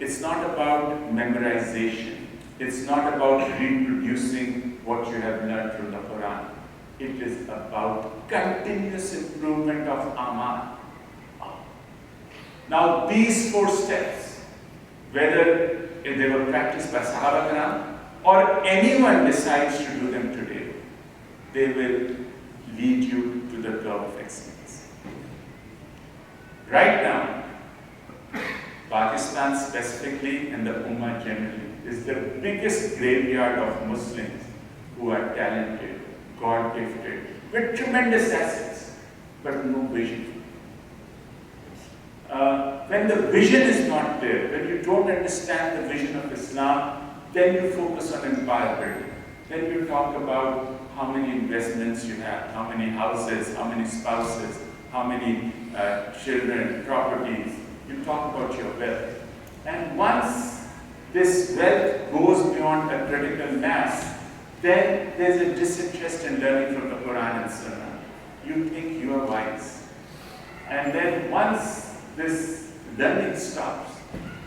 It's not about memorization. It's not about reproducing what you have learned from the Quran. It is about continuous improvement of amal. Now these four steps, whether they were practiced by Sahaba Kiram or anyone decides to do them today, they will lead you to the curve of excellence. Right now, Pakistan specifically and the Ummah generally is the biggest graveyard of Muslims who are talented, God-gifted, with tremendous assets, but no vision. When the vision is not there, when you don't understand the vision of Islam, then you focus on empire building. Then you talk about how many investments you have, how many houses, how many spouses, how many children, properties. You talk about your wealth. And once this wealth goes beyond a critical mass, then there's a disinterest in learning from the Quran and Sunnah. You think you are wise. And then once this learning stops,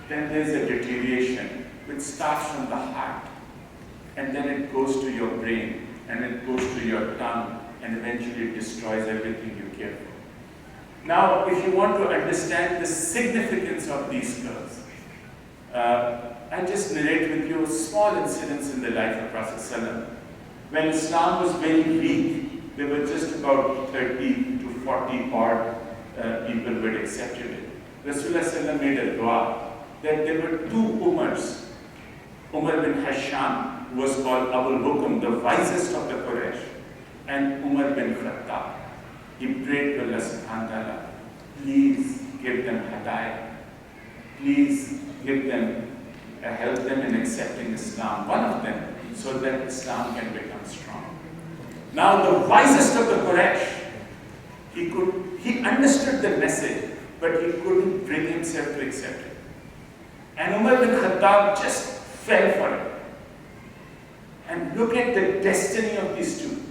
then there's a deterioration which starts from the heart. And then it goes to your brain, and it goes to your tongue, and eventually it destroys everything you care for. Now, if you want to understand the significance of these curves, I just narrate with you small incidents in the life of Prophet ﷺ. When Islam was very weak, there were just about 30 to 40 odd people who had accepted it. Rasulullah ﷺ made a dua that there were two Umars. Umar bin Hasham, who was called Abul Hukum, the wisest of the Quraysh, and Umar bin Khattab. He prayed to Allah subhanahu wa ta'ala, please give them hadayah. Please give them, help them in accepting Islam, one of them, so that Islam can become strong. Now the wisest of the Quraysh, he understood the message, but he couldn't bring himself to accept it. And Umar bin Khattab just fell for it. And look at the destiny of these two.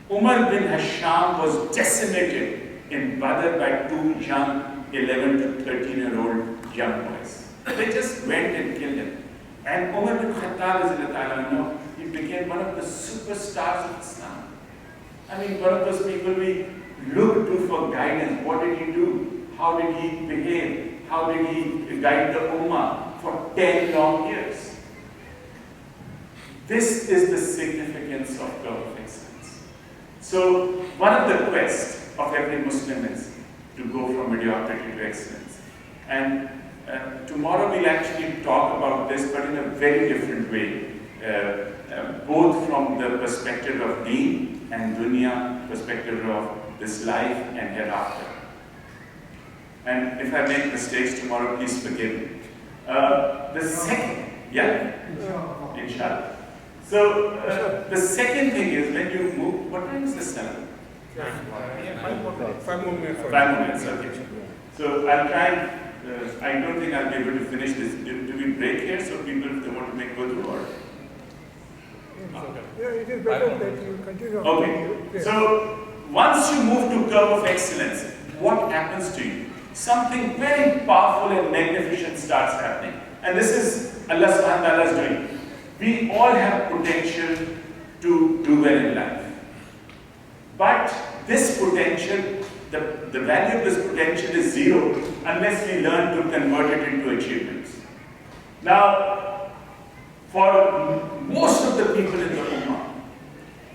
Umar bin Hasham was decimated in Badr by two young 11 to 13-year-old young boys. They just went and killed him. And Umar bin Khattab, he became one of the superstars of Islam. I mean, one of those people we look to for guidance. What did he do? How did he behave? How did he guide the Ummah for 10 long years? This is the significance of curve of excellence. So, one of the quests of every Muslim is to go from mediocrity to excellence. And tomorrow we'll actually talk about this, but in a very different way. Both from the perspective of deen and dunya, perspective of this life and hereafter. And if I make mistakes tomorrow, please forgive me. The second, inshallah. So, the second thing is when you move, what time is this now? 5 more minutes. 5 more minutes, okay. So, I'll try and, I don't think I'll be able to finish this. Do we break here so people, if they want to make go through or? Yeah, it is better that you continue. Okay. So, once you move to curve of excellence, what happens to you? Something very powerful and magnificent starts happening. And this is Allah subhanahu wa ta'ala is doing. We all have potential to to do well in life. But this potential, the value of this potential is zero unless we learn to convert it into achievements. Now, for most of the people in the Ummah,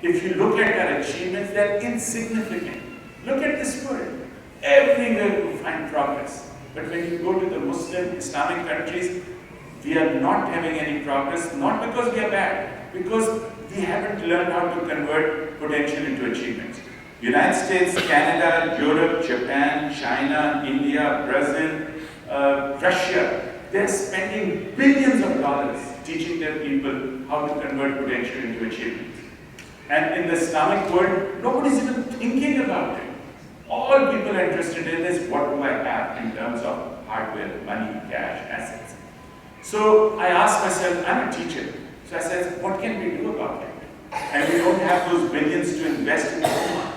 if you look at their achievements, they're insignificant. Look at this world. Everywhere you find progress. But when you go to the Muslim, Islamic countries, we are not having any progress, not because we are bad, because we haven't learned how to convert potential into achievements. United States, Canada, Europe, Japan, China, India, Brazil, Russia, they're spending billions of dollars teaching their people how to convert potential into achievements. And in the Islamic world, nobody's even thinking about it. All people are interested in is what do I have in terms of hardware, money, cash, assets. So I asked myself, I'm a teacher, so I said, what can we do about it? And we don't have those billions to invest in the Ummah.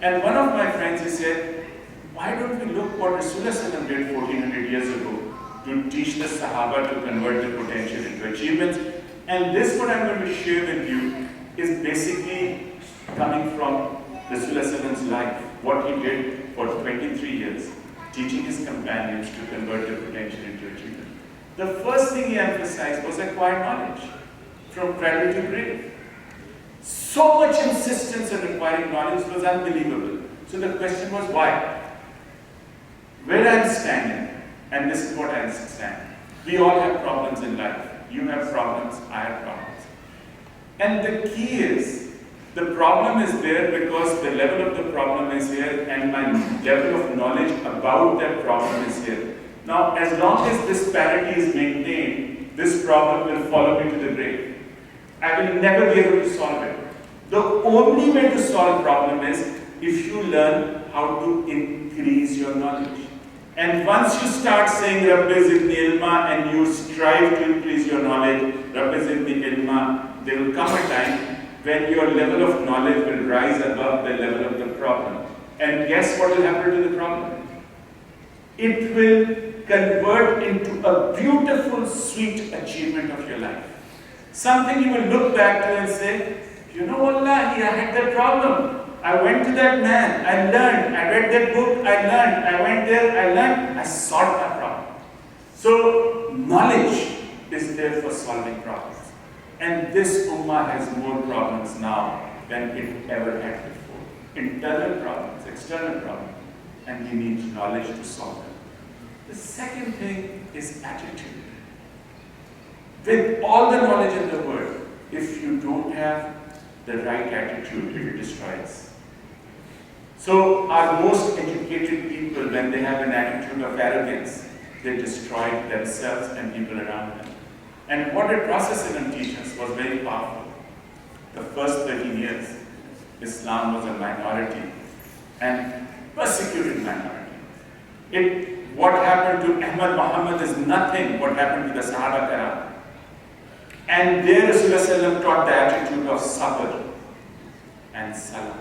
And one of my friends, he said, why don't we look what Rasulullah did 1400 years ago to teach the Sahaba to convert the potential into achievements. And this, what I'm going to share with you, is basically coming from Rasulullah's life, what he did for 23 years, teaching his companions to convert their potential into achievement. The first thing he emphasized was acquired knowledge, from cradle to grave. So much insistence on acquiring knowledge was unbelievable. So the question was why? Where I'm standing, and this is what I understand, we all have problems in life. You have problems, I have problems. And the key is, the problem is there because the level of the problem is here and my level of knowledge about that problem is here. Now, as long as this parity is maintained, this problem will follow me to the grave. I will never be able to solve it. The only way to solve a problem is if you learn how to increase your knowledge. And once you start saying Rabbi Zidni Ilma and you strive to increase your knowledge, Rabbi Zidni Ilma, there will come a time when your level of knowledge will rise above the level of the problem. And guess what will happen to the problem? It will convert into a beautiful, sweet achievement of your life. Something you will look back to and say, you know, Wallahi, I had that problem. I went to that man, I learned, I read that book, I learned, I went there, I learned, I solved that problem. So, knowledge is there for solving problems. And this Ummah has more problems now than it ever had before. Internal problems, external problems, and we need knowledge to solve them. The second thing is attitude. With all the knowledge in the world, if you don't have the right attitude, it destroys. So our most educated people, when they have an attitude of arrogance, they destroy themselves and people around them. And what did Prophet teach us was very powerful. The first 13 years, Islam was a minority and persecuted minority. What happened to Ahmad Muhammad is nothing what happened to the Sahaba Karam. And there Rasulullah taught the attitude of sabr and salah.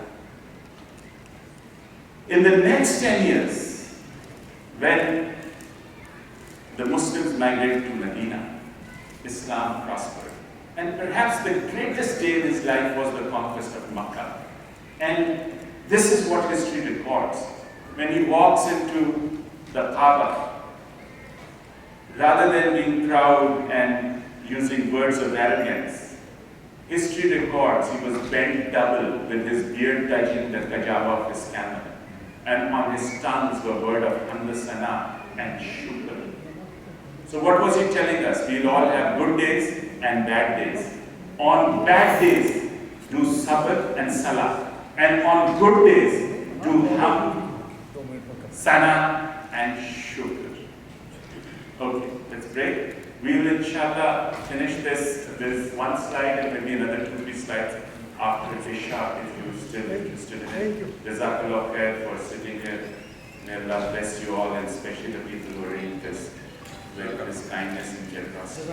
In the next 10 years, when the Muslims migrated to Medina, Islam prospered. And perhaps the greatest day in his life was the conquest of Makkah. And this is what history records. When he walks into the Kaaba, rather than being proud and using words of arrogance, history records he was bent double with his beard touching the kajaba of his camel. And on his tongues were words of hamd sana and shukr. So what was he telling us? We'll all have good days and bad days. On bad days, do sabr and salah. And on good days, do hamd, sana and shukr. Okay, let's break. We will inshallah finish this with one slide and maybe another 2-3 slides after Isha if you're still interested in it. Jazakallah khair for sitting here. May Allah bless you all and especially the people who are reading this with this kindness and generosity.